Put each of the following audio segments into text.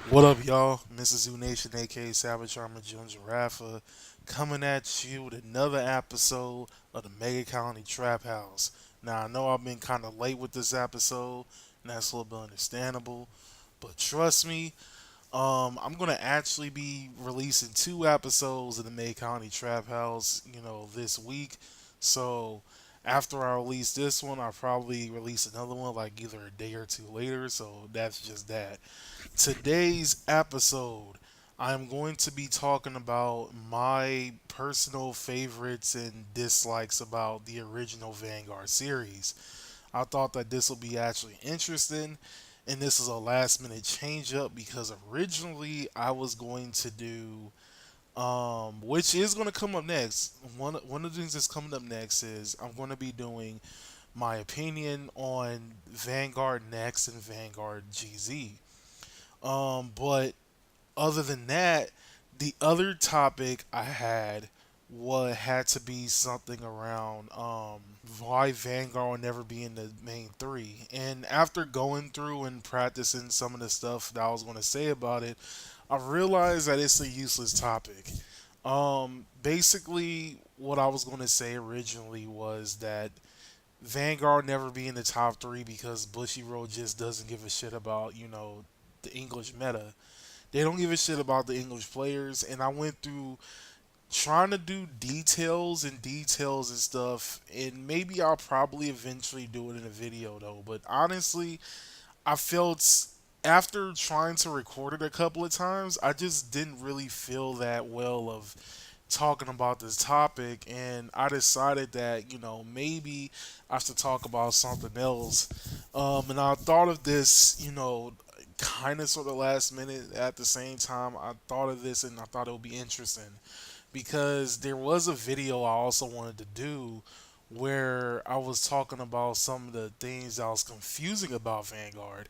What up, y'all? Mrs. Zoo Nation, aka Savage Armor Jones Rafa, coming at you with another episode of the Megacolony Trap House. Now, I know I've been kind of late with this episode, and that's a little bit understandable, but trust me, I'm gonna actually be releasing two episodes of the Megacolony Trap House, this week. So, after I release this one, I'll probably release another one like either a day or two later. So, that's just that. Today's episode, I'm going to be talking about my personal favorites and dislikes about the original Vanguard series. I thought that this will be actually interesting, and this is a last minute change up because originally I was going to do, which is going to come up next. One of the things that's coming up next is I'm going to be doing my opinion on Vanguard Next and Vanguard GZ. But other than that, the other topic I had had to be something around why Vanguard will never be in the main three. And after going through and practicing some of the stuff that I was going to say about it, I realized that it's a useless topic. Basically, what I was going to say originally was that Vanguard never be in the top three because Bushiroad just doesn't give a shit about the English meta. They don't give a shit about the English players, and I went through trying to do details and stuff, and maybe I'll probably eventually do it in a video though. But honestly, I felt after trying to record it a couple of times, I just didn't really feel that well of talking about this topic, and I decided that maybe I should talk about something else. And I thought of this, kind of sort of last minute. At the same time, I thought of this and I thought it would be interesting because there was a video I also wanted to do where I was talking about some of the things I was confusing about Vanguard,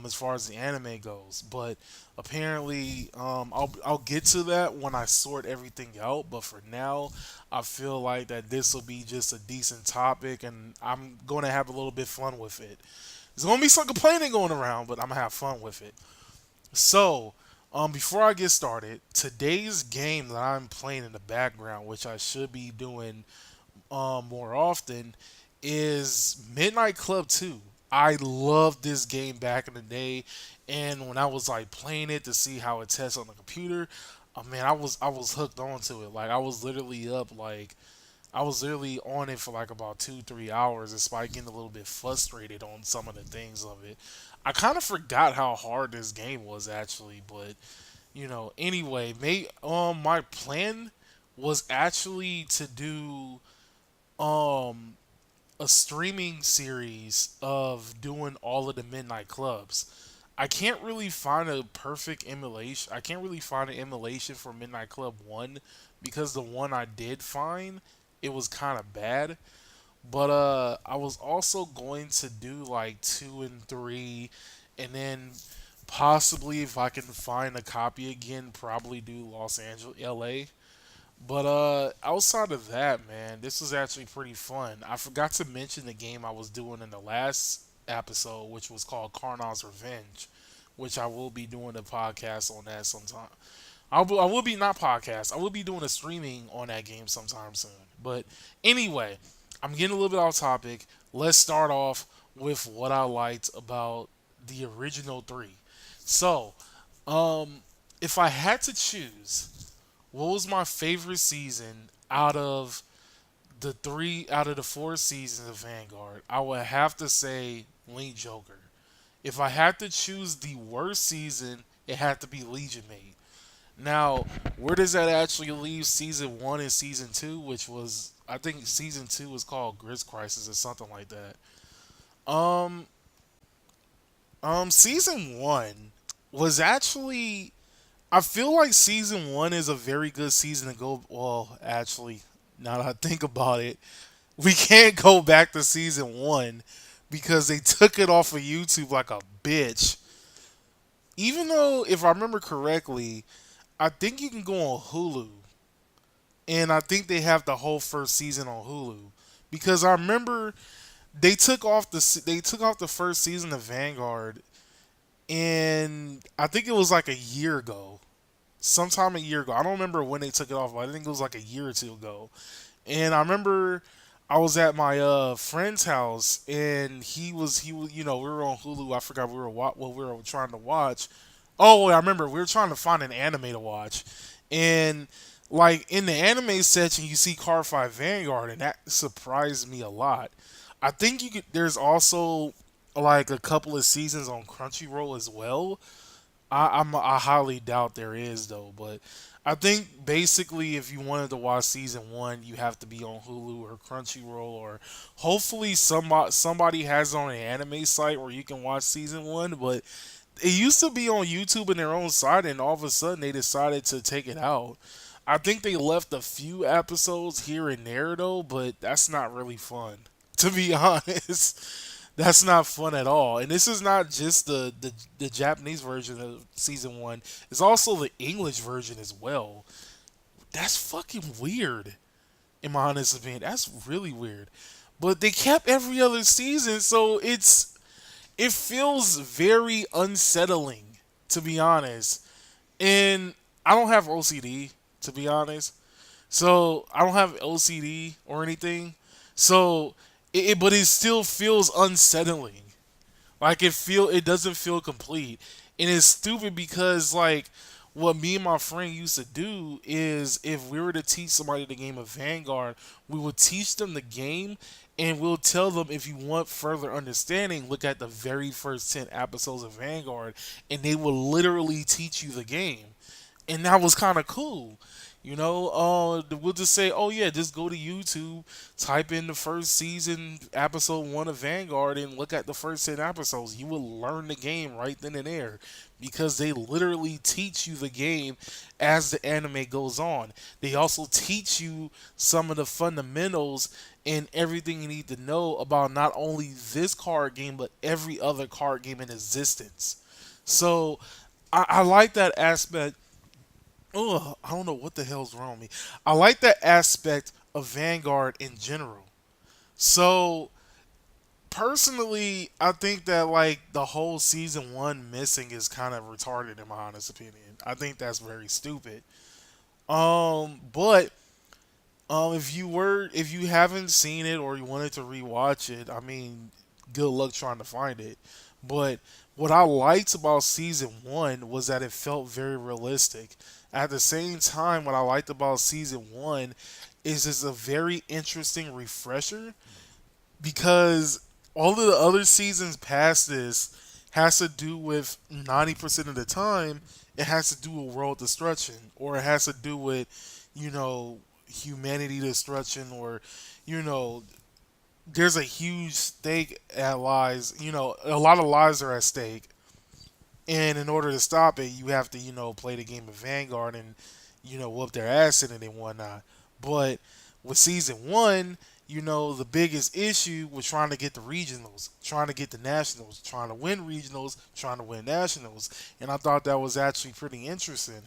as far as the anime goes. But apparently, I'll get to that when I sort everything out. But for now, I feel like that this will be just a decent topic, and I'm going to have a little bit fun with it. There's going to be some complaining going around, but I'm going to have fun with it. So, before I get started, today's game that I'm playing in the background, which I should be doing more often, is Midnight Club 2. I loved this game back in the day, and when I was like playing it to see how it tests on the computer, man, I was hooked onto it. Like I was literally on it for like about 2 3 hours, despite getting a little bit frustrated on some of the things of it. I kind of forgot how hard this game was actually, but anyway, my plan was actually to do um a streaming series of doing all of the midnight clubs. I can't really find a perfect emulation. I can't really find an emulation for Midnight Club 1 because the one I did find, it was kind of bad. But I was also going to do like 2 and 3, and then possibly if I can find a copy again, probably do Los Angeles, LA. But outside of that, man, this was actually pretty fun. I forgot to mention the game I was doing in the last episode, which was called Karnav's Revenge, which I will be doing a podcast on that sometime. I will be not podcast. I will be doing a streaming on that game sometime soon. But anyway, I'm getting a little bit off topic. Let's start off with what I liked about the original three. So, um, if I had to choose, what was my favorite season out of the four seasons of Vanguard? I would have to say Link Joker. If I had to choose the worst season, it had to be Legion Mate. Now, where does that actually leave season one and season two, which was I think season two was called Grizz Crisis or something like that. Um, season one was actually I feel like season one is a very good season to go. Well, actually, now that I think about it, we can't go back to season one because they took it off of YouTube like a bitch. Even though, if I remember correctly, I think you can go on Hulu, and I think they have the whole first season on Hulu because I remember they took off the first season of Vanguard and I think it was like a year ago, sometime a year ago. I don't remember when they took it off, but I think it was like a year or two ago. And I remember I was at my friend's house, and he was we were on Hulu. I forgot what we were trying to watch. Oh, I remember we were trying to find an anime to watch, and like in the anime section, you see Car Five Vanguard, and that surprised me a lot. I think you could. There's also like a couple of seasons on Crunchyroll as well. I highly doubt there is though, but I think basically if you wanted to watch season one, you have to be on Hulu or Crunchyroll, or hopefully somebody has it on an anime site where you can watch season one. But it used to be on YouTube in their own site, and all of a sudden they decided to take it out. I think they left a few episodes here and there though, but that's not really fun. To be honest, that's not fun at all. And this is not just the Japanese version of season one. It's also the English version as well. That's fucking weird, in my honest opinion. That's really weird. But they kept every other season, so it feels very unsettling, to be honest. And I don't have OCD, to be honest. So I don't have OCD or anything. So but it still feels unsettling. Like it doesn't feel complete. And it's stupid because like what me and my friend used to do is if we were to teach somebody the game of Vanguard, we would teach them the game and we'll tell them if you want further understanding, look at the very first 10 episodes of Vanguard and they will literally teach you the game. And that was kind of cool. We'll just say, oh yeah, just go to YouTube, type in the first season, episode one of Vanguard, and look at the first 10 episodes. You will learn the game right then and there because they literally teach you the game as the anime goes on. They also teach you some of the fundamentals and everything you need to know about not only this card game, but every other card game in existence. So I like that aspect. Oh, I don't know what the hell's wrong with me. I like that aspect of Vanguard in general. So personally, I think that like the whole season one missing is kind of retarded in my honest opinion. I think that's very stupid. But if you haven't seen it or you wanted to rewatch it, I mean, good luck trying to find it. But what I liked about season one was that it felt very realistic. At the same time, what I liked about season one is it's a very interesting refresher because all of the other seasons past this has to do with 90% of the time it has to do with world destruction or it has to do with you know humanity destruction or you know there's a huge stake at lies, a lot of lives are at stake, and in order to stop it you have to play the game of Vanguard and whoop their ass in it and whatnot. But with season one, the biggest issue was trying to get the regionals, trying to get the nationals, trying to win regionals, trying to win nationals. And I thought that was actually pretty interesting.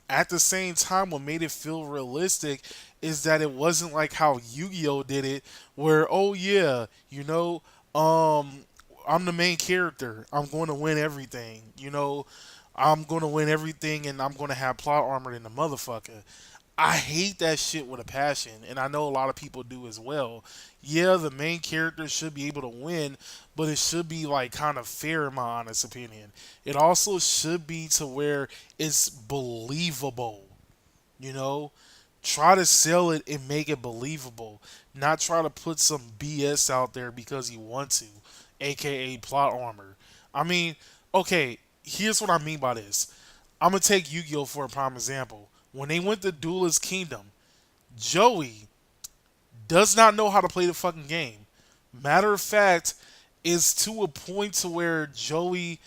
At the same time, what made it feel realistic is that it wasn't like how Yu-Gi-Oh did it, where oh yeah, I'm the main character. I'm going to win everything. I'm going to win everything, and I'm going to have plot armor in the motherfucker. I hate that shit with a passion, and I know a lot of people do as well. Yeah, the main character should be able to win, but it should be like kind of fair in my honest opinion. It also should be to where it's believable, you know? Try to sell it and make it believable, not try to put some BS out there because you want to, aka plot armor. I mean, okay, here's what I mean by this. I'm gonna take Yu-Gi-Oh for a prime example. When they went to Duelist Kingdom, Joey does not know how to play the fucking game. Matter of fact, is to a point to where Joey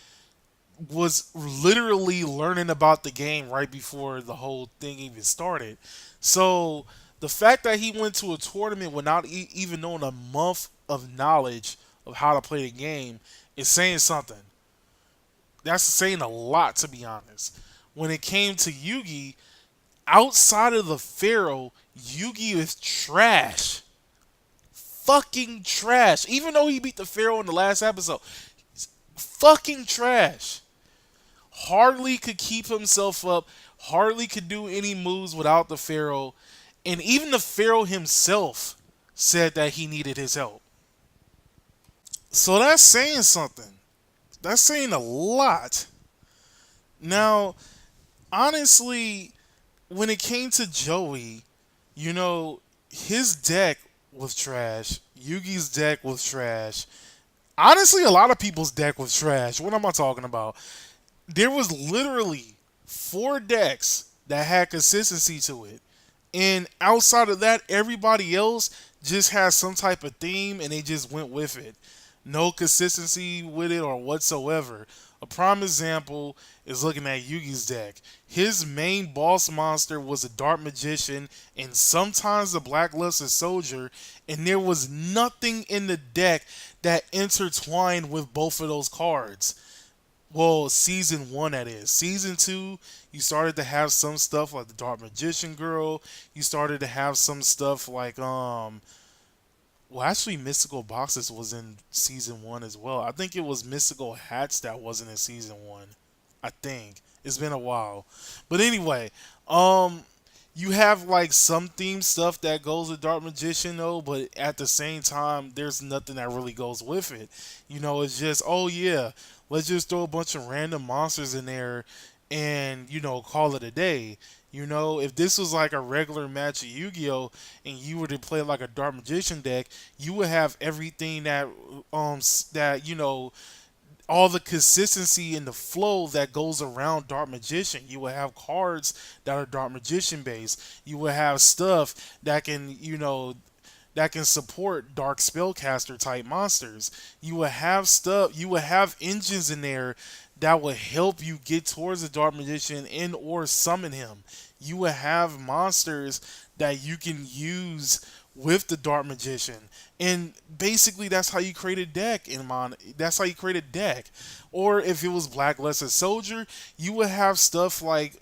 was literally learning about the game right before the whole thing even started. So the fact that he went to a tournament without even knowing a month of knowledge of how to play the game is saying something. That's saying a lot, to be honest. When it came to Yugi, outside of the Pharaoh, Yugi is trash. Fucking trash. Even though he beat the Pharaoh in the last episode, fucking trash. hardly could keep himself up, hardly could do any moves without the Pharaoh, and even the Pharaoh himself said that he needed his help. So that's saying something. That's saying a lot. Now, honestly, when it came to Joey, you know, his deck was trash. Yugi's deck was trash. Honestly, a lot of people's deck was trash. What am I talking about? There was literally four decks that had consistency to it. And outside of that, everybody else just has some type of theme and they just went with it. No consistency with it or whatsoever. A prime example is looking at Yugi's deck. His main boss monster was a Dark Magician and sometimes a Blackluster Soldier, and there was nothing in the deck that intertwined with both of those cards. Well, season one, that is. Season two, you started to have some stuff like the Dark Magician Girl. You started to have some stuff like well, actually, Mystical Boxes was in season one as well. I think it was Mystical Hats that wasn't in season one. I think it's been a while, but anyway, um, you have like some theme stuff that goes with Dark Magician though, but at the same time, there's nothing that really goes with it. It's just, oh yeah, let's just throw a bunch of random monsters in there and call it a day. If this was like a regular match of Yu-Gi-Oh and you were to play like a Dark Magician deck, you would have everything that all the consistency and the flow that goes around Dark Magician. You will have cards that are Dark Magician based. You will have stuff that can support Dark Spellcaster type monsters. You will have stuff. You will have engines in there that will help you get towards the Dark Magician and or summon him. You will have monsters that you can use with the Dark Magician. And basically that's how you create a deck in Mon that's how you create a deck. Or if it was Blackluster Soldier, you would have stuff like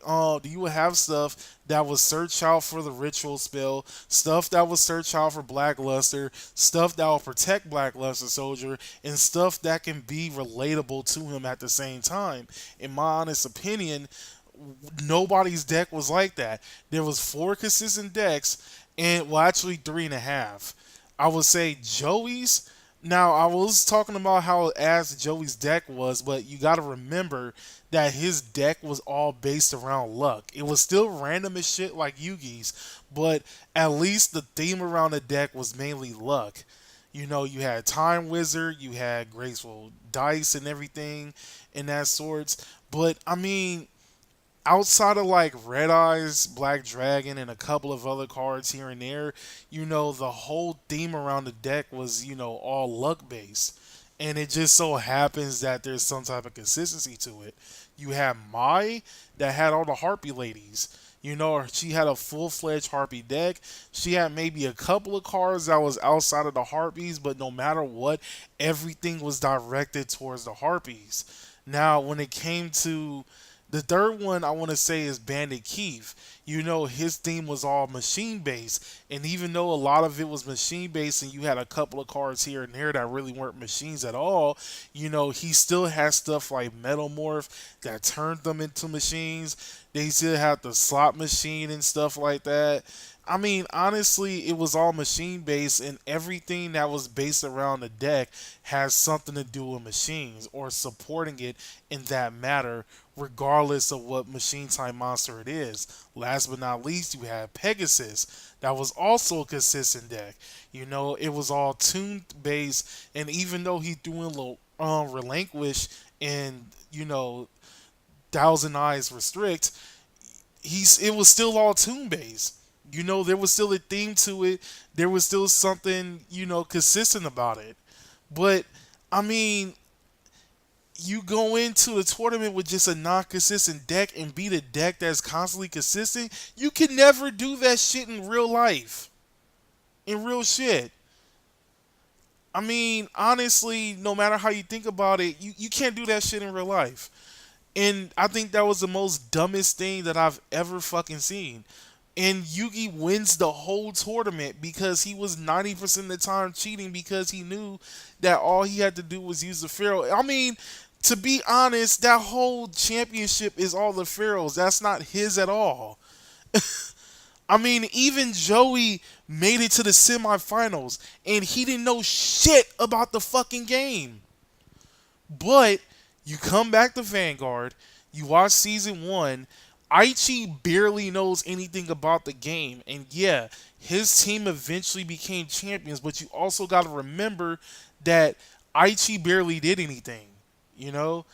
you would have stuff that would search out for the ritual spell, stuff that would search out for Blackluster, stuff that will protect Blackluster Soldier, and stuff that can be relatable to him at the same time. In my honest opinion, nobody's deck was like that. There was four consistent decks, and well, actually three and a half. I would say Joey's. Now I was talking about how ass Joey's deck was, but you got to remember that his deck was all based around luck. It was still random as shit like Yugi's, but at least the theme around the deck was mainly luck. You had Time Wizard, you had Graceful Dice and everything and that sorts. But I mean, outside of like Red Eyes, Black Dragon, and a couple of other cards here and there, the whole theme around the deck was, all luck based. And it just so happens that there's some type of consistency to it. You have Mai that had all the Harpy ladies. She had a full fledged Harpy deck. She had maybe a couple of cards that was outside of the Harpies, but no matter what, everything was directed towards the Harpies. Now, when it came to the third one, I want to say is Bandit Keith. His theme was all machine based, and even though a lot of it was machine based, and you had a couple of cards here and there that really weren't machines at all, he still has stuff like Metal Morph that turned them into machines. They still had the slot machine and stuff like that. I mean, honestly, it was all machine based, and everything that was based around the deck has something to do with machines or supporting it in that matter, regardless of what machine type monster it is. Last but not least, you had Pegasus, that was also a consistent deck. It was all tuned based, and even though he threw in a little Relinquish and Thousand Eyes Restrict, it was still all tune based. There was still a theme to it. There was still something, consistent about it. But I mean, you go into a tournament with just a non-consistent deck and beat a deck that's constantly consistent. You can never do that shit in real life. In real shit. I mean, honestly, no matter how you think about it, you can't do that shit in real life. And I think that was the most dumbest thing that I've ever fucking seen. And Yugi wins the whole tournament because he was 90% of the time cheating because he knew that all he had to do was use the Pharaoh. I mean, To be honest, that whole championship is all the Pharaohs. That's not his at all. I mean, even Joey made it to the semifinals and he didn't know shit about the fucking game. But you come back to Vanguard, you watch season one. Aichi barely knows anything about the game, and yeah, his team eventually became champions. But you also got to remember that Aichi barely did anything. You know,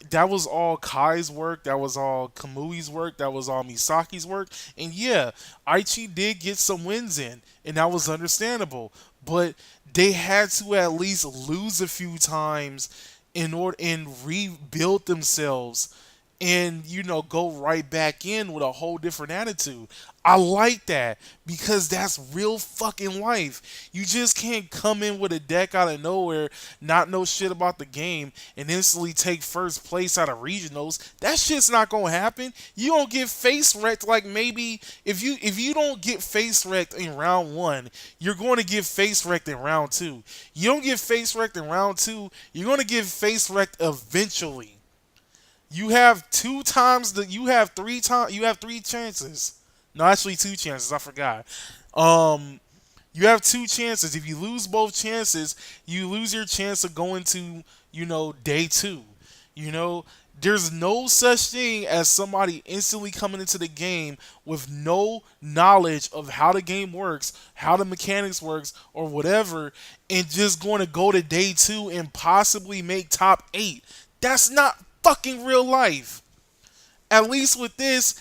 that was all Kai's work. That was all Kamui's work. That was all Misaki's work. And yeah, Aichi did get some wins in, and that was understandable. But they had to at least lose a few times in order and rebuild themselves and go right back in with a whole different attitude. I like that because that's real fucking life. You just can't come in with a deck out of nowhere, not know shit about the game, and instantly take first place out of regionals. That shit's not gonna happen. You don't get face wrecked like maybe if you don't get face wrecked in round one, you're going to get face wrecked in round two. You don't get face wrecked in round two, you're going to get face wrecked eventually. You have two times the you have three chances. No, actually two chances. I forgot. Um, you have two chances. If you lose both chances, you lose your chance of going to day two. You know, there's no such thing as somebody instantly coming into the game with no knowledge of how the game works, how the mechanics works, or whatever, and just going to go to day two and possibly make top eight. That's not fucking real life. At least with this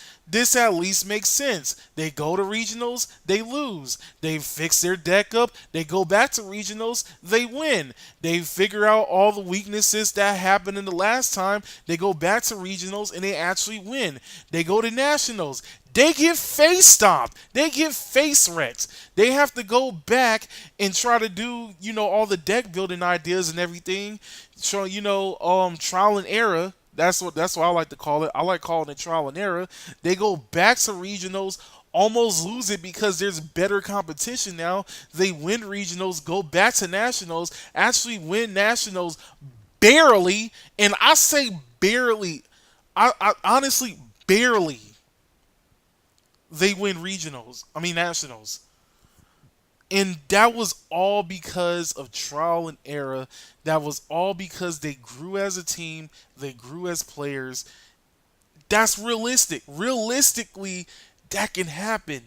at least makes sense. They go to regionals, they lose. They fix their deck up, they go back to regionals, they win. They figure out all the weaknesses that happened in the last time, they go back to regionals and they actually win. They go to nationals, they get face stomped. They get face wrecked. They have to go back and try to do, all the deck building ideas and everything. So, trial and error. That's what I like to call it. I like calling it trial and error. They go back to regionals, almost lose it because there's better competition now. They win regionals, go back to nationals, actually win nationals barely, and I say barely. I honestly barely. They win regionals. I mean nationals. And that was all because of trial and error. That was all because they grew as a team, they grew as players. That's realistic. Realistically, that can happen.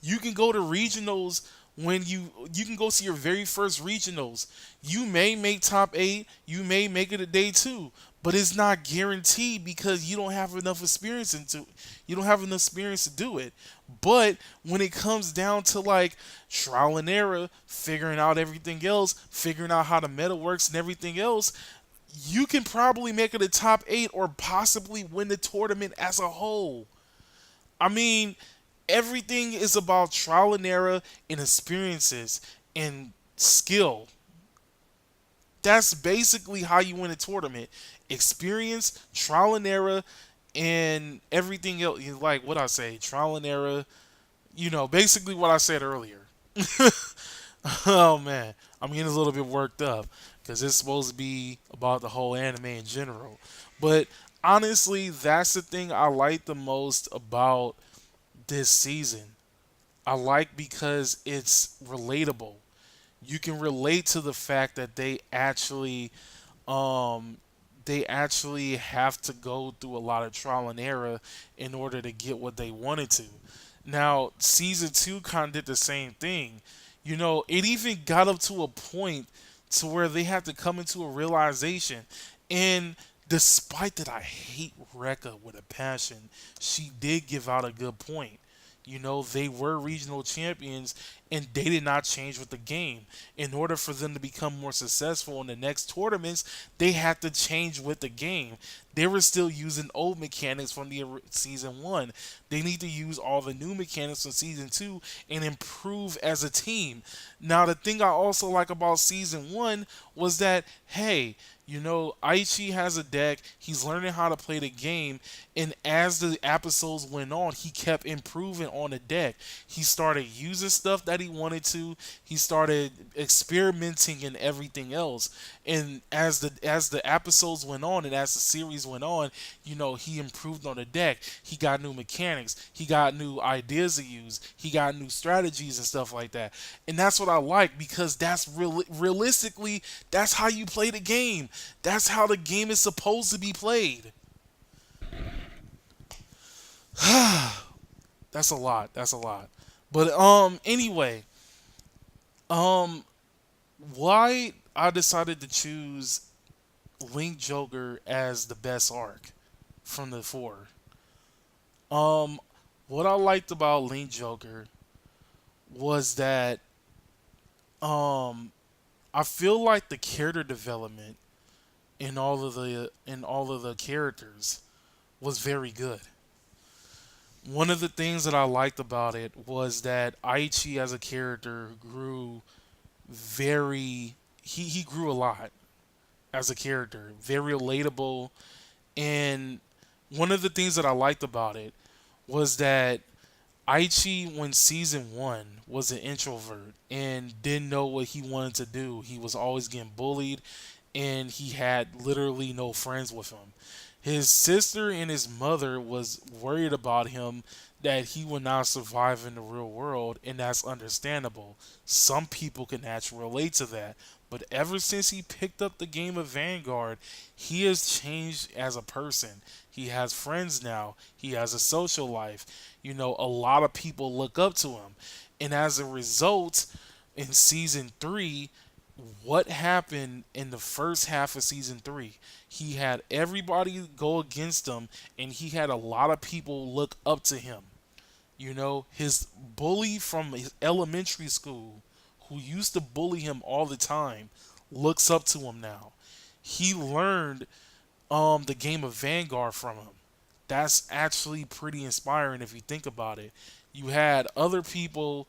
You can go to regionals when you can go see your very first regionals. You may make top 8, you may make it a day 2, but it's not guaranteed because you don't have enough experience to do it. But when it comes down to like trial and error, figuring out everything else, figuring out how the meta works and everything else, you can probably make it a top 8 or possibly win the tournament as a whole. I mean, everything is about trial and error and experiences and skill. That's basically how you win a tournament. Experience, trial and error, and everything else. Like what I say, trial and error. Basically what I said earlier. Oh man, I'm getting a little bit worked up because it's supposed to be about the whole anime in general. But honestly, that's the thing I like the most about this season. I like because it's relatable. You can relate to the fact that um they actually have to go through a lot of trial and error in order to get what they wanted to. Now, season 2 kind of did the same thing. It even got up to a point to where they had to come into a realization. And despite that I hate Rekka with a passion, she did give out a good point. They were regional champions and they did not change with the game. In order for them to become more successful in the next tournaments, they had to change with the game. They were still using old mechanics from the season 1. They need to use all the new mechanics from season 2 and improve as a team. Now, the thing I also like about season 1 was that, hey, Aichi has a deck. He's learning how to play the game, and as the episodes went on, he kept improving on the deck. He started using stuff that he wanted to. He started experimenting and everything else. And as the episodes went on and as the series went on, he improved on the deck. He got new mechanics. He got new ideas to use. He got new strategies and stuff like that. And that's what I like because that's realistically that's how you play the game. That's how the game is supposed to be played. That's a lot. That's a lot. But anyway, um why I decided to choose Link Joker as the best arc from the four. Um what I liked about Link Joker was that um I feel like the character development in all of the characters was very good. One of the things that I liked about it was that Aichi as a character grew very he grew a lot as a character, very relatable. And one of the things that I liked about it was that Aichi, when season one, was an introvert and didn't know what he wanted to do. He was always getting bullied and he had literally no friends with him. His sister and his mother was worried about him that he would not survive in the real world, and that's understandable. Some people can actually relate to that. But ever since he picked up the game of Vanguard, he has changed as a person. He has friends now. He has a social life. A lot of people look up to him. And as a result, in season three, what happened in the first half of season three? He had everybody go against him, and he had a lot of people look up to him. His bully from his elementary school, who used to bully him all the time, looks up to him now. He learned the game of Vanguard from him. That's actually pretty inspiring if you think about it. You had other people,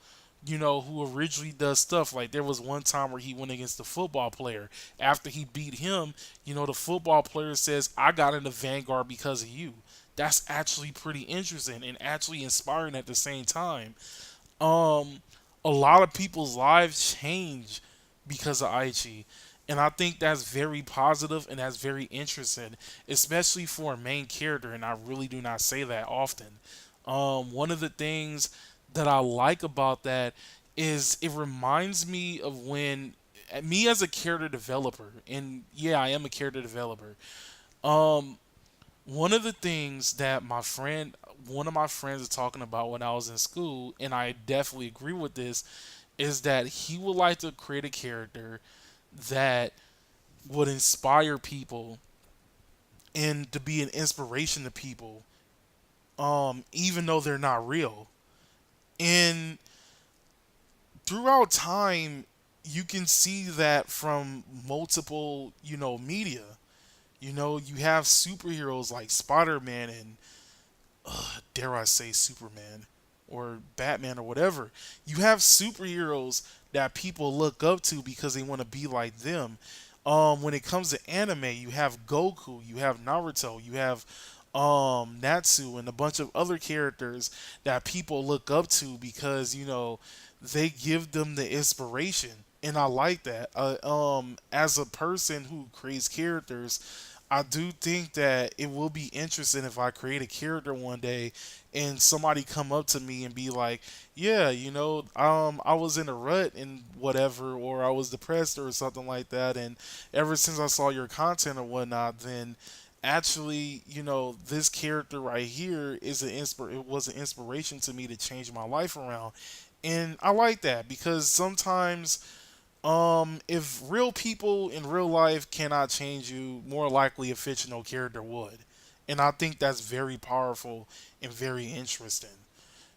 who originally does stuff like there was one time where he went against the football player. After he beat him, the football player says, "I got into Vanguard because of you." That's actually pretty interesting and actually inspiring at the same time. Um, a lot of people's lives change because of Aichi. And I think that's very positive and that's very interesting, especially for a main character. And I really do not say that often. One of the things that I like about that is it reminds me of when me as a character developer, and yeah, I am a character developer. Um, One of the things that one of my friends was talking about when I was in school, and I definitely agree with this, is that he would like to create a character that would inspire people and to be an inspiration to people, even though they're not real. And throughout time, you can see that from multiple, media. You have superheroes like Spider-Man and dare I say Superman or Batman or whatever. You have superheroes that people look up to because they want to be like them. When it comes to anime, you have Goku, you have Naruto, you have Natsu and a bunch of other characters that people look up to because they give them the inspiration, and I like that. As a person who creates characters, I do think that it will be interesting if I create a character one day and somebody come up to me and be like, "Yeah, I was in a rut and whatever, or I was depressed or something like that, and ever since I saw your content or whatnot, then actually, this character right here it was an inspiration to me to change my life around." And I like that because sometimes if real people in real life cannot change you, more likely a fictional character would. And I think that's very powerful and very interesting,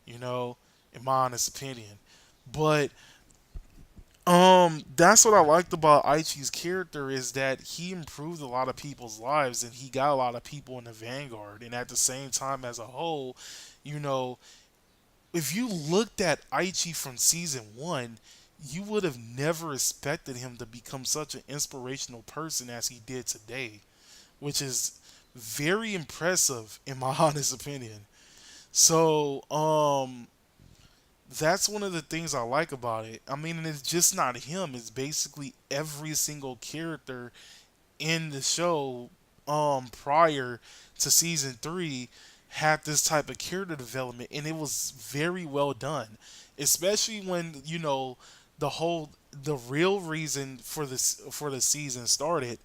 you know, in my honest opinion. But that's what I liked about Aichi's character is that he improved a lot of people's lives and he got a lot of people in the vanguard. And at the same time, as a whole, you know, if you looked at Aichi from season one, you would have never expected him to become such an inspirational person as he did today, which is very impressive in my honest opinion. So, that's one of the things I like about it. I mean, and it's just not him, it's basically every single character in the show prior to season 3 had this type of character development, and it was very well done, especially when the real reason for this for the season started,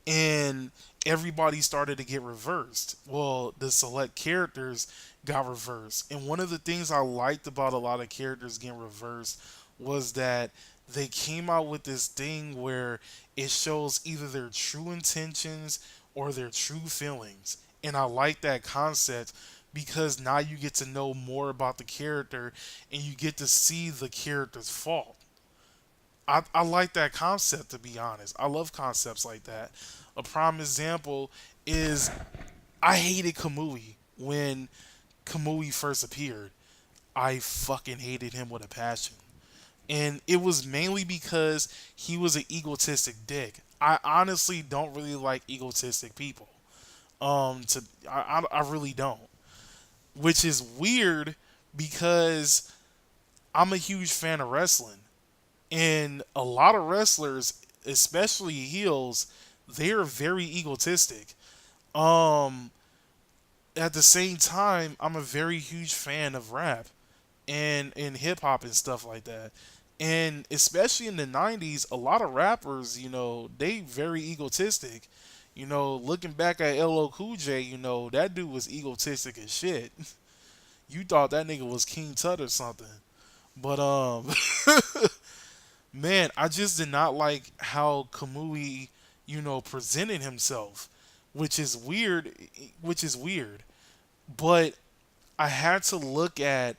and everybody started to get reversed. Well, the select characters got reversed. And one of the things I liked about a lot of characters getting reversed was that they came out with this thing where it shows either their true intentions or their true feelings. And I like that concept because now you get to know more about the character and you get to see the character's fault. I like that concept, to be honest. I love concepts like that. A prime example is I hated Kamui when Kamui first appeared. I fucking hated him with a passion. And it was mainly because he was an egotistic dick. I honestly don't really like egotistic people. I really don't. Which is weird because I'm a huge fan of wrestling. And a lot of wrestlers, especially heels, they're very egotistic. Um, at the same time, I'm a very huge fan of rap and hip hop and stuff like that. And especially in the 90s, a lot of rappers, they very egotistic. Looking back at LL Cool J, that dude was egotistic as shit. You thought that nigga was King Tut or something. But man, I just did not like how Kamui, presented himself, which is weird, which is weird. But I had to look at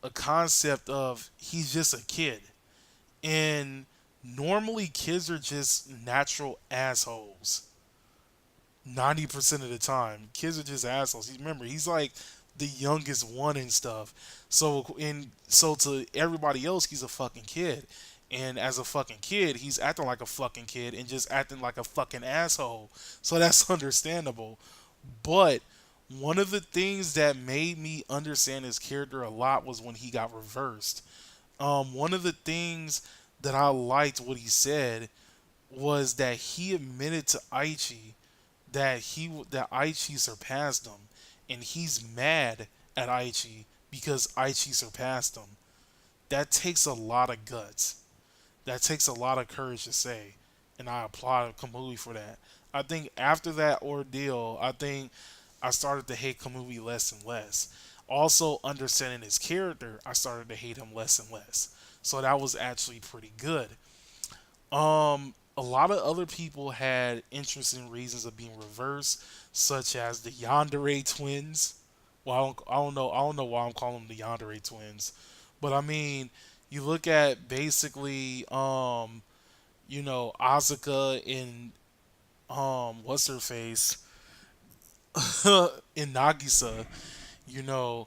a concept of he's just a kid. And normally kids are just natural assholes. 90% of the time, kids are just assholes. Remember, he's like the youngest one and stuff. So to everybody else, he's a fucking kid. And as a fucking kid, he's acting like a fucking kid and just acting like a fucking asshole. So that's understandable. But one of the things that made me understand his character a lot was when he got reversed. One of the things that I liked what he said was that he admitted to Aichi that Aichi surpassed him, and he's mad at Aichi because Aichi surpassed him. That takes a lot of guts. That takes a lot of courage to say, and I applaud Kamui for that. I think after that ordeal, I think I started to hate Kamui less and less. Also, understanding his character, I started to hate him less and less. So that was actually pretty good. A lot of other people had interesting reasons of being reversed, such as the Yandere twins. Well, I don't know why I'm calling them the Yandere twins, but I mean, you look at basically, Asuka and what's her face, in Nagisa, you know,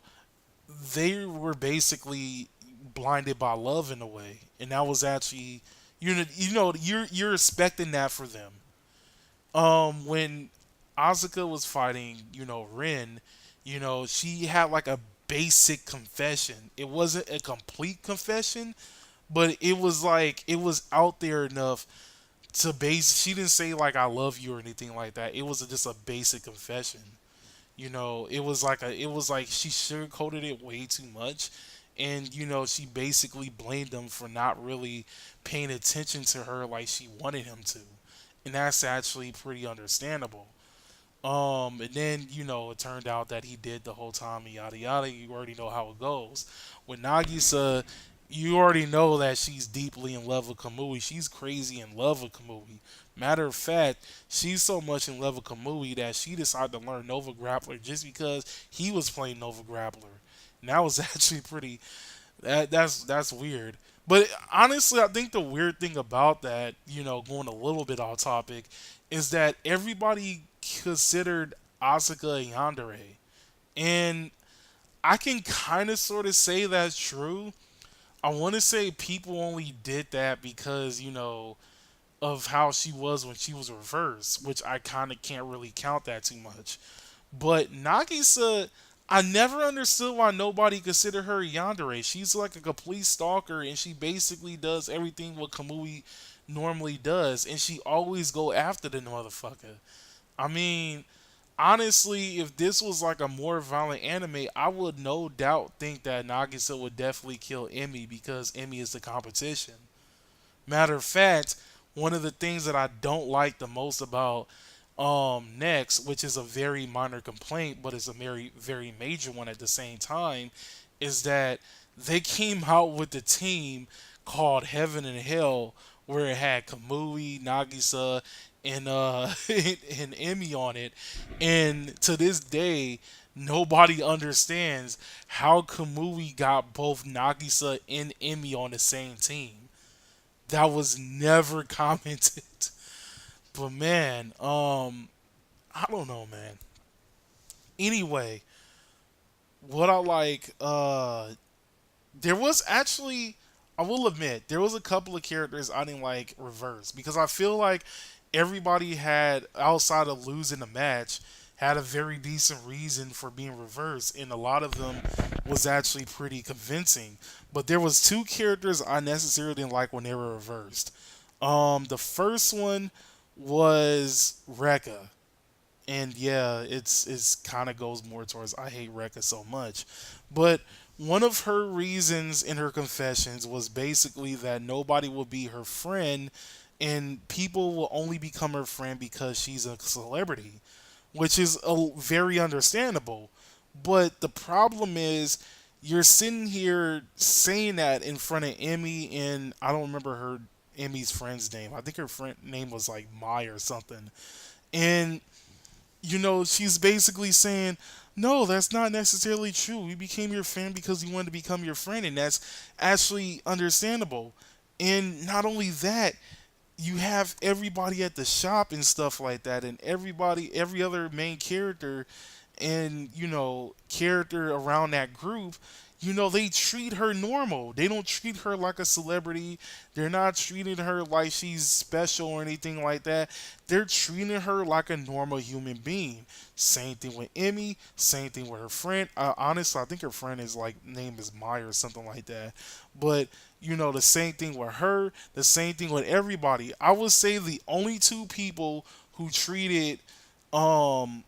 they were basically blinded by love in a way, and that was actually, you're expecting that for them. When Asuka was fighting, Rin, she had like a basic confession. It wasn't a complete confession, but it was like it was out there enough to base. She didn't say like "I love you" or anything like that. It was just a basic confession. It was like she sugarcoated it way too much, and she basically blamed him for not really paying attention to her like she wanted him to, and that's actually pretty understandable. And then it turned out that he did the whole time, and yada yada. You already know how it goes. With Nagisa, you already know that she's deeply in love with Kamui. She's crazy in love with Kamui. Matter of fact, she's so much in love with Kamui that she decided to learn Nova Grappler just because he was playing Nova Grappler. And that was actually pretty. That's weird. But honestly, I think the weird thing about that, going a little bit off topic, is that everybody considered Asuka a yandere. And I can kind of sort of say that's true. I want to say people only did that because, of how she was when she was reversed, which I kind of can't really count that too much. But Nagisa, I never understood why nobody considered her a yandere. She's like a complete stalker, and she basically does everything what Kamui normally does, and she always go after the motherfucker. I mean, honestly, if this was like a more violent anime, I would no doubt think that Nagisa would definitely kill Emmy because Emmy is the competition. Matter of fact, one of the things that I don't like the most about next, which is a very minor complaint, but it's a very major one at the same time, is that they came out with the team called Heaven and Hell, where it had Kamui, Nagisa, and and Emmy on it, and to this day. Nobody understands how Kamui got both Nagisa and Emmy on the same team. That was never commented. But man, I don't know, man. Anyway, what I like, there was actually, I will admit, there was a couple of characters I didn't like reverse because I feel like everybody had, outside of losing the match, had a very decent reason for being reversed, and a lot of them was actually pretty convincing. But there was two characters I necessarily didn't like when they were reversed. The first one was Rekka, and yeah, it's kind of goes more towards I hate Rekka so much, but one of her reasons in her confessions was basically that nobody will be her friend, and people will only become her friend because she's a celebrity, which is very understandable. But the problem is, you're sitting here saying that in front of Emmy, and I don't remember her Emmy's friend's name. I think her friend name was like Mai or something. And she's basically saying, no, that's not necessarily true. We became your friend because we wanted to become your friend, and that's actually understandable. And not only that, you have everybody at the shop and stuff like that, and every other main character and character around that group, they treat her normal. They don't treat her like a celebrity. They're not treating her like she's special or anything like that. They're treating her like a normal human being. Same thing with Emmy, same thing with her friend. Honestly, I think her friend is like name is Maya or something like that. But the same thing with her, the same thing with everybody. I would say the only two people um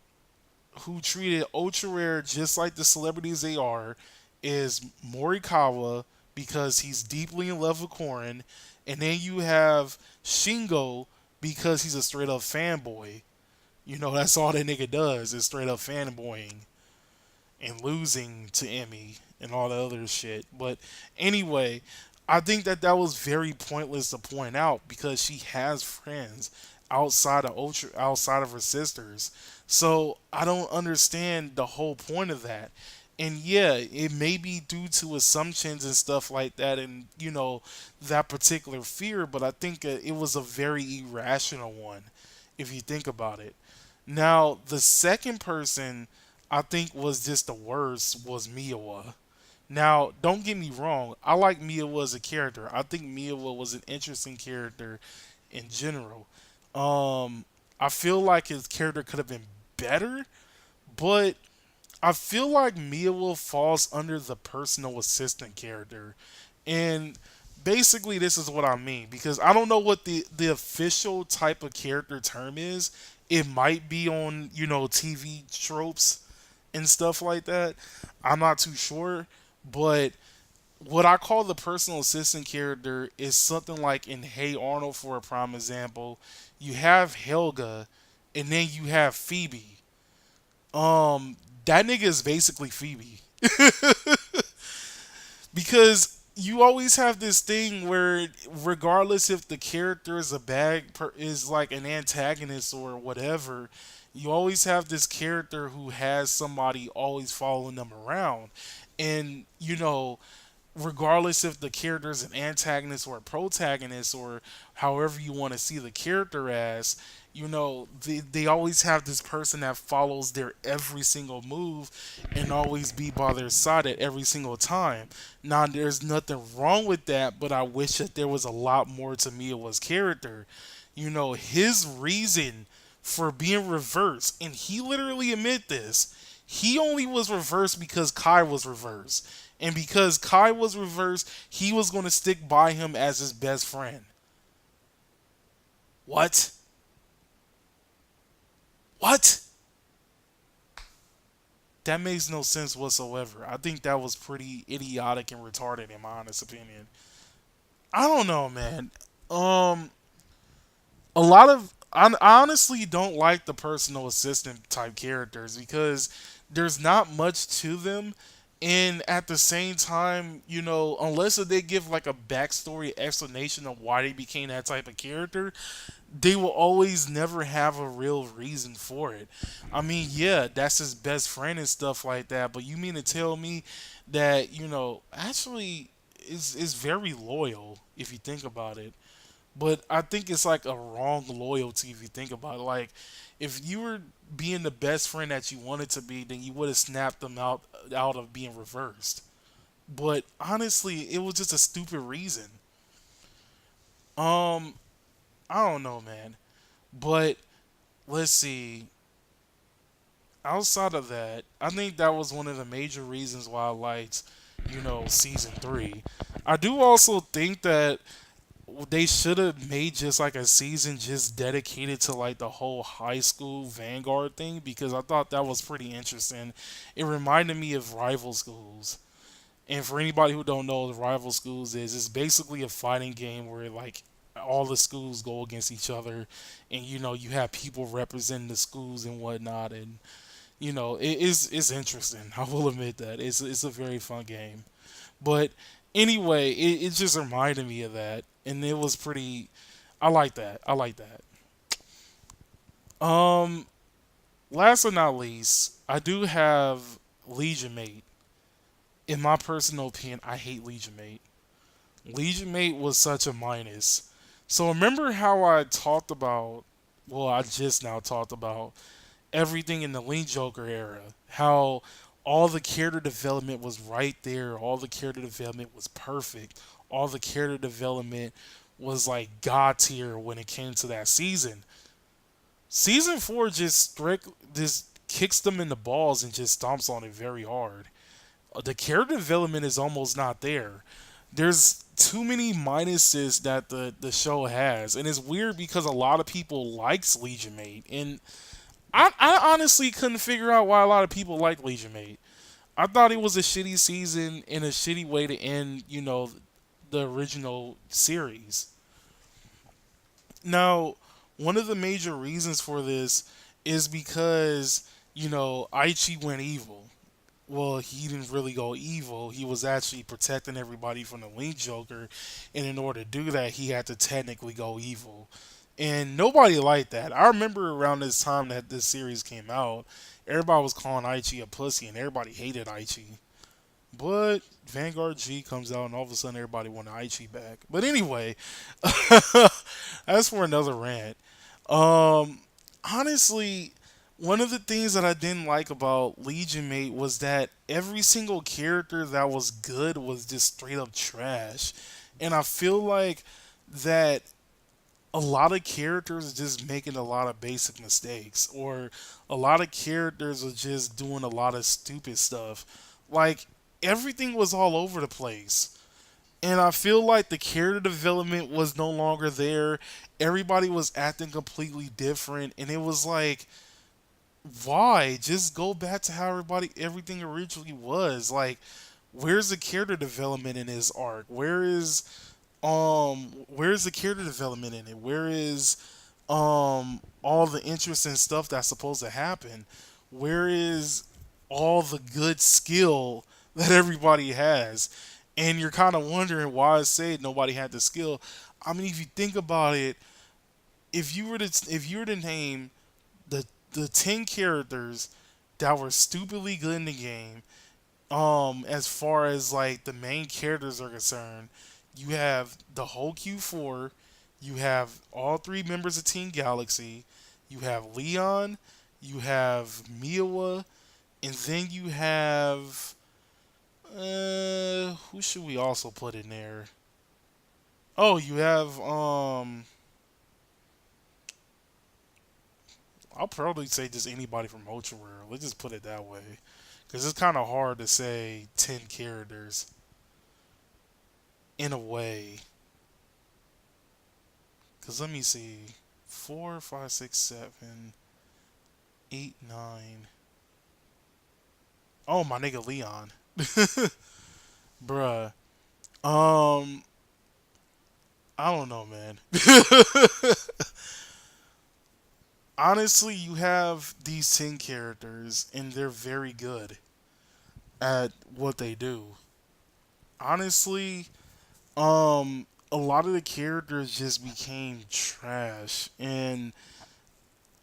who treated ultra rare just like the celebrities they are is Morikawa, because he's deeply in love with Korin, and then you have Shingo because he's a straight up fanboy. That's all that nigga does is straight up fanboying and losing to Emmy and all the other shit. But anyway, I think that was very pointless to point out because she has friends outside of her sisters. So I don't understand the whole point of that. And yeah, it may be due to assumptions and stuff like that, and that particular fear. But I think it was a very irrational one, if you think about it. Now, the second person I think was just the worst was Miwa. Now, don't get me wrong, I like Miwa as a character. I think Miwa was an interesting character in general. I feel like his character could have been better, but I feel like Miwa falls under the personal assistant character. And basically this is what I mean, because I don't know what the official type of character term is. It might be on, TV tropes and stuff like that. I'm not too sure, but what I call the personal assistant character is something like in Hey Arnold, for a prime example. You have Helga, and then you have Phoebe. That nigga is basically Phoebe. Because you always have this thing where, regardless if the character is is like an antagonist or whatever, you always have this character who has somebody always following them around. And regardless if the character is an antagonist or a protagonist or however you want to see the character as, they always have this person that follows their every single move and always be by their side at every single time. Now, there's nothing wrong with that, but I wish that there was a lot more to Mia's character. His reason for being reversed, and he literally admit this, he only was reversed because Kai was reversed. And because Kai was reversed, he was going to stick by him as his best friend. What? What? That makes no sense whatsoever. I think that was pretty idiotic and retarded in my honest opinion. I don't know, man. A lot of I honestly don't like the personal assistant type characters because there's not much to them, and at the same time, unless they give like a backstory explanation of why they became that type of character, they will always never have a real reason for it. I mean, yeah, that's his best friend and stuff like that, but you mean to tell me that, actually is very loyal if you think about it. But I think it's like a wrong loyalty if you think about it. Like, if you were being the best friend that you wanted to be, then you would have snapped them out of being reversed. But honestly, it was just a stupid reason. Um, I don't know, man. But let's see. Outside of that, I think that was one of the major reasons why I liked, season three. I do also think that they should have made just like a season just dedicated to like the whole high school Vanguard thing because I thought that was pretty interesting. It reminded me of rival schools. And for anybody who don't know what rival schools is, it's basically a fighting game where like all the schools go against each other and you have people representing the schools and whatnot and it's interesting. I will admit that. It's a very fun game. But anyway, it just reminded me of that, and it was pretty. I like that. I like that. Um, Last but not least, I do have Legion Mate. In my personal opinion, I hate Legion Mate. Legion Mate was such a minus. So remember how I talked about? Well, I just now talked about everything in the Link Joker era. How all the character development was right there. All the character development was perfect. All the character development was like god tier when it came to that season. Season four just kicks them in the balls and just stomps on it very hard. The character development is almost not there. There's too many minuses that the show has, and it's weird because a lot of people likes Legion Mate, and I honestly couldn't figure out why a lot of people like Legion Mate. I thought it was a shitty season and a shitty way to end, the original series. Now, one of the major reasons for this is because, Aichi went evil. Well, he didn't really go evil. He was actually protecting everybody from the Link Joker, and in order to do that, he had to technically go evil. And nobody liked that. I remember around this time that this series came out, everybody was calling Aichi a pussy, and everybody hated Aichi. But Vanguard G comes out, and all of a sudden, everybody wanted Aichi back. But anyway, that's for another rant. Um, Honestly, one of the things that I didn't like about Legion Mate was that every single character that was good was just straight up trash. And I feel like that a lot of characters are just making a lot of basic mistakes, or a lot of characters are just doing a lot of stupid stuff. Like, everything was all over the place. And I feel like the character development was no longer there. Everybody was acting completely different. And it was like, why? Just go back to how everything originally was. Like, where's the character development in his arc? Where's the character development in it? Where is all the interesting stuff that's supposed to happen? Where is all the good skill that everybody has? And you're kind of wondering why I say nobody had the skill. I mean, if you think about it, if you were to name the 10 characters that were stupidly good in the game, as far as like the main characters are concerned, you have the whole Q4, you have all three members of Team Galaxy, You have Leon, you have Miwa, and then you have who should we also put in there? Oh, you have I'll probably say just anybody from Ultra Rare. Let's just put it that way, because it's kind of hard to say 10 characters in a way. Because let me see, four, five, six, seven, eight, nine. Oh, my nigga Leon, bruh. Um, I don't know, man. Honestly, you have these 10 characters, and they're very good at what they do. Honestly, a lot of the characters just became trash, and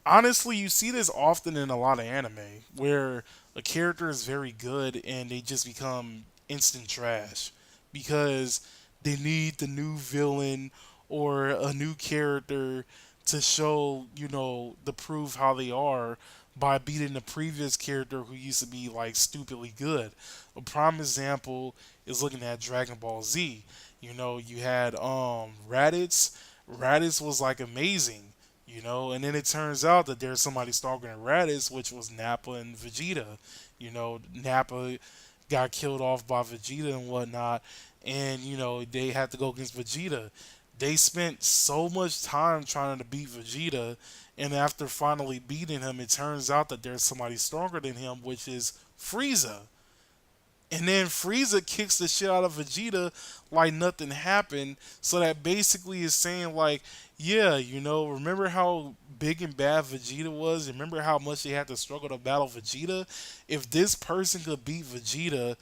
honestly, you see this often in a lot of anime where a character is very good and they just become instant trash because they need the new villain or a new character to show, to prove how they are by beating the previous character who used to be like stupidly good. A prime example is looking at Dragon Ball Z. You had Raditz. Raditz was like amazing, and then it turns out that there's somebody stronger than Raditz, which was Nappa and Vegeta. Nappa got killed off by Vegeta and whatnot, and they had to go against Vegeta. They spent so much time trying to beat Vegeta, and after finally beating him, it turns out that there's somebody stronger than him, which is Frieza. And then Frieza kicks the shit out of Vegeta like nothing happened. So that basically is saying like, yeah, remember how big and bad Vegeta was? Remember how much they had to struggle to battle Vegeta? If this person could beat Vegeta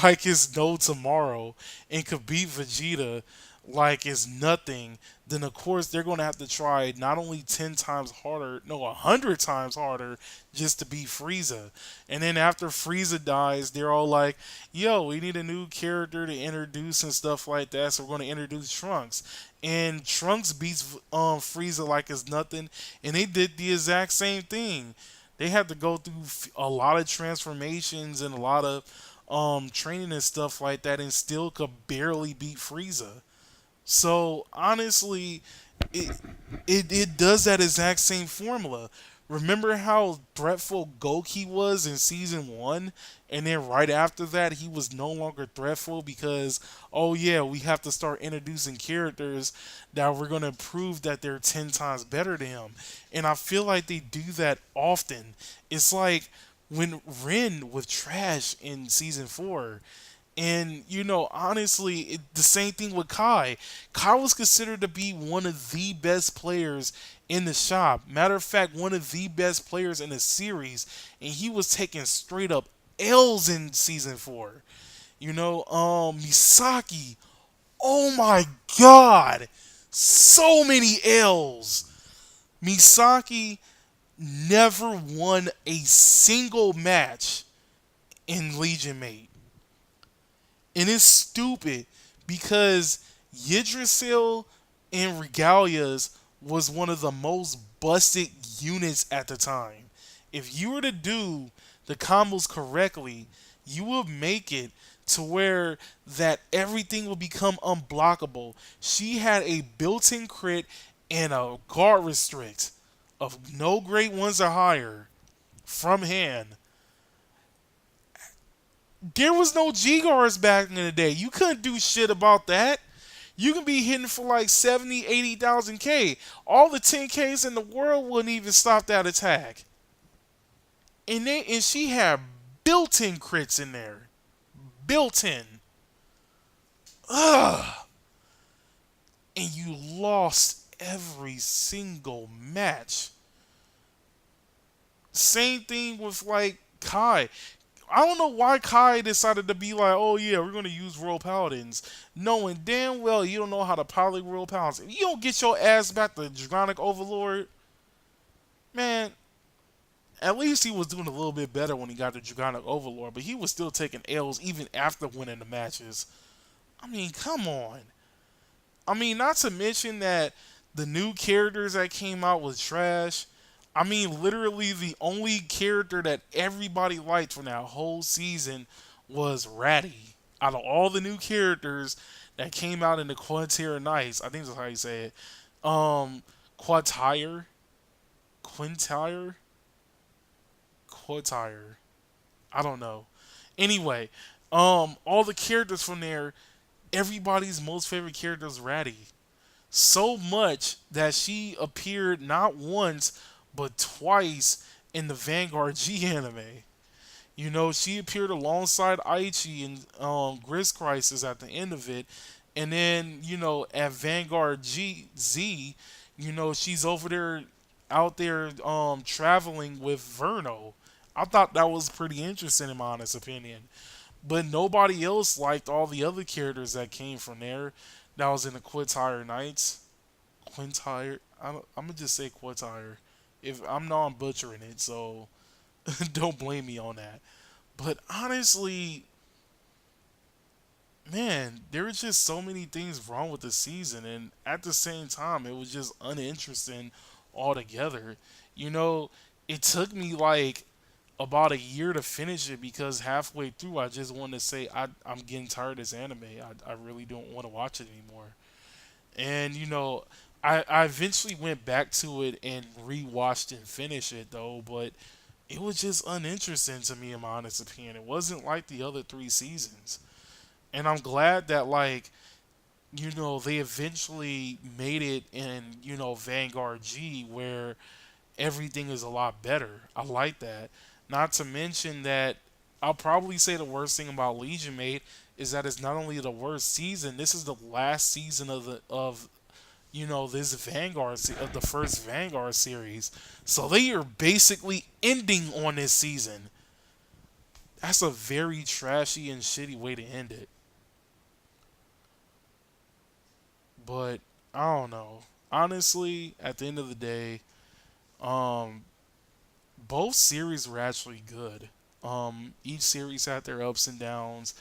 like it's no tomorrow and could beat Vegeta like it's nothing, then of course they're going to have to try not only 10 times harder, no, 100 times harder just to beat Frieza. And then after Frieza dies, they're all like, yo, we need a new character to introduce and stuff like that, so we're going to introduce Trunks. And Trunks beats Frieza like it's nothing, and they did the exact same thing. They had to go through a lot of transformations and a lot of training and stuff like that, and still could barely beat Frieza. So honestly, it it does that exact same formula. Remember how threatful Goki was in season 1, and then right after that he was no longer threatful because oh yeah, we have to start introducing characters that we're gonna prove that they're 10 times better than him. And I feel like they do that often. It's like when Rin was trash in season 4. And honestly, the same thing with Kai. Kai was considered to be one of the best players in the shop. Matter of fact, one of the best players in the series, and he was taking straight up L's in season 4. Misaki. Oh my God, so many L's. Misaki never won a single match in Legion Mate. And it's stupid because Yggdrasil and Regalia's was one of the most busted units at the time. If you were to do the combos correctly, you would make it to where that everything will become unblockable. She had a built-in crit and a guard restrict of no grade ones or higher from hand. There was no G guards back in the day. You couldn't do shit about that. You can be hitting for like 70, 80,000 K. All the 10Ks in the world wouldn't even stop that attack. And she had built-in crits in there. Built-in. Ugh. And you lost every single match. Same thing with like Kai. I don't know why Kai decided to be like, oh yeah, we're gonna use Royal Paladins, knowing damn well you don't know how to pilot Royal Paladins. If you don't get your ass back to Draconic Overlord, man, at least he was doing a little bit better when he got to Draconic Overlord, but he was still taking L's even after winning the matches. I mean, come on. I mean, not to mention that the new characters that came out was trash. I mean, literally the only character that everybody liked from that whole season was Ratty. Out of all the new characters that came out in the Quintire Nights, I think that's how you say it. Um, Quatire, Quintire, Quatire. I don't know. Anyway, all the characters from there, everybody's most favorite character is Ratty. So much that she appeared not once but twice in the Vanguard G anime. You know, she appeared alongside Aichi in Gris Crisis at the end of it, and then at Vanguard G Z, she's over there, out there traveling with Verno. I thought that was pretty interesting in my honest opinion, but nobody else liked all the other characters that came from there. That was in the Quintire Knights. Quintire. I'm gonna just say Quintire. If I'm not butchering it, so don't blame me on that. But honestly, man, there were just so many things wrong with the season, and at the same time, it was just uninteresting altogether. You know, it took me like about a year to finish it because halfway through, I just wanted to say I'm getting tired of this anime. I really don't want to watch it anymore. And I eventually went back to it and rewatched and finished it though, but it was just uninteresting to me in my honest opinion. It wasn't like the other three seasons. And I'm glad that like, they eventually made it in, Vanguard G where everything is a lot better. I like that. Not to mention that I'll probably say the worst thing about Legion Mate is that it's not only the worst season, this is the last season of this of the first Vanguard series. So they are basically ending on this season. That's a very trashy and shitty way to end it. But I don't know. Honestly, at the end of the day, um, both series were actually good. Each series had their ups and downs.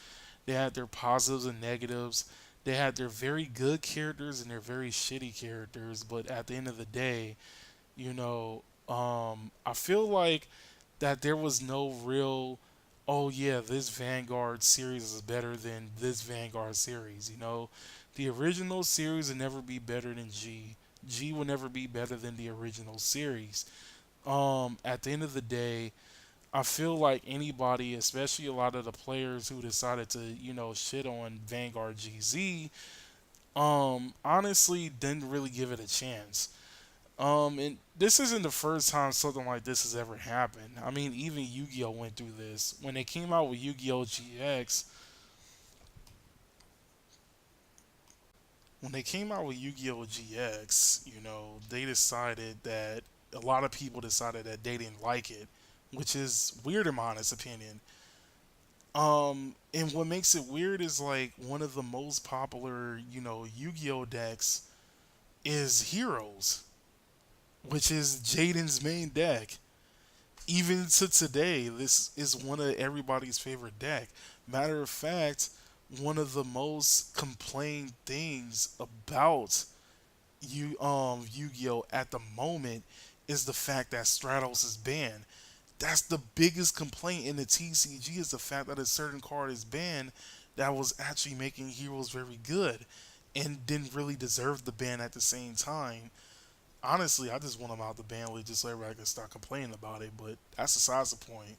They had their positives and negatives. They had their very good characters and their very shitty characters. But at the end of the day, I feel like that there was no real, oh yeah, this Vanguard series is better than this Vanguard series. The original series will never be better than G. G will never be better than the original series. At the end of the day, I feel like anybody, especially a lot of the players who decided to, shit on Vanguard GZ, honestly didn't really give it a chance. And this isn't the first time something like this has ever happened. I mean, even Yu-Gi-Oh went through this. When they came out with Yu-Gi-Oh GX, when they came out with Yu-Gi-Oh GX, they decided that a lot of people decided that they didn't like it, which is weird in my honest opinion. And what makes it weird is like one of the most popular, Yu-Gi-Oh decks is Heroes, which is Jaden's main deck. Even to today, this is one of everybody's favorite deck. Matter of fact, one of the most complained things about Yu-Gi-Oh at the moment is the fact that Stratos is banned. That's the biggest complaint in the TCG is the fact that a certain card is banned that was actually making Heroes very good and didn't really deserve the ban at the same time. Honestly, I just want them out the ban league just so everybody can start complaining about it, but that's besides the point.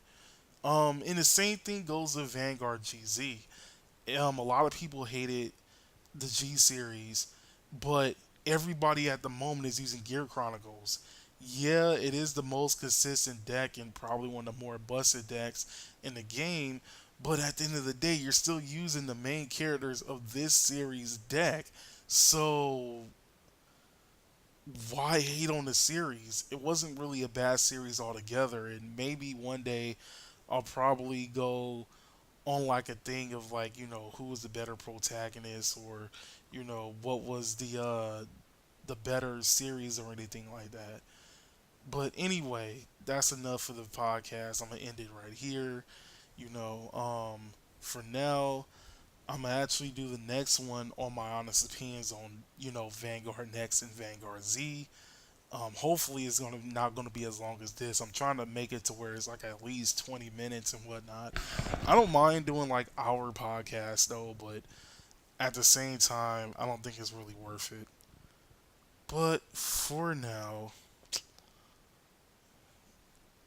And the same thing goes with Vanguard GZ. A lot of people hated the G series, but everybody at the moment is using Gear Chronicles. Yeah, it is the most consistent deck and probably one of the more busted decks in the game, but at the end of the day, you're still using the main characters of this series deck. So why hate on the series? It wasn't really a bad series altogether, and maybe one day I'll probably go on like a thing of like who was the better protagonist or what was the better series or anything like that. But anyway, that's enough for the podcast. I'm gonna end it right here. For now, I'm gonna actually do the next one on my honest opinions on Vanguard Next and Vanguard Z. Hopefully, it's gonna not gonna be as long as this. I'm trying to make it to where it's like at least 20 minutes and whatnot. I don't mind doing like hour podcasts though, but at the same time, I don't think it's really worth it. But for now,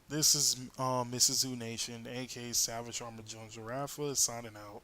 this is Mrs. Zoo Nation, aka Savage Armor Jones Giraffa, signing out.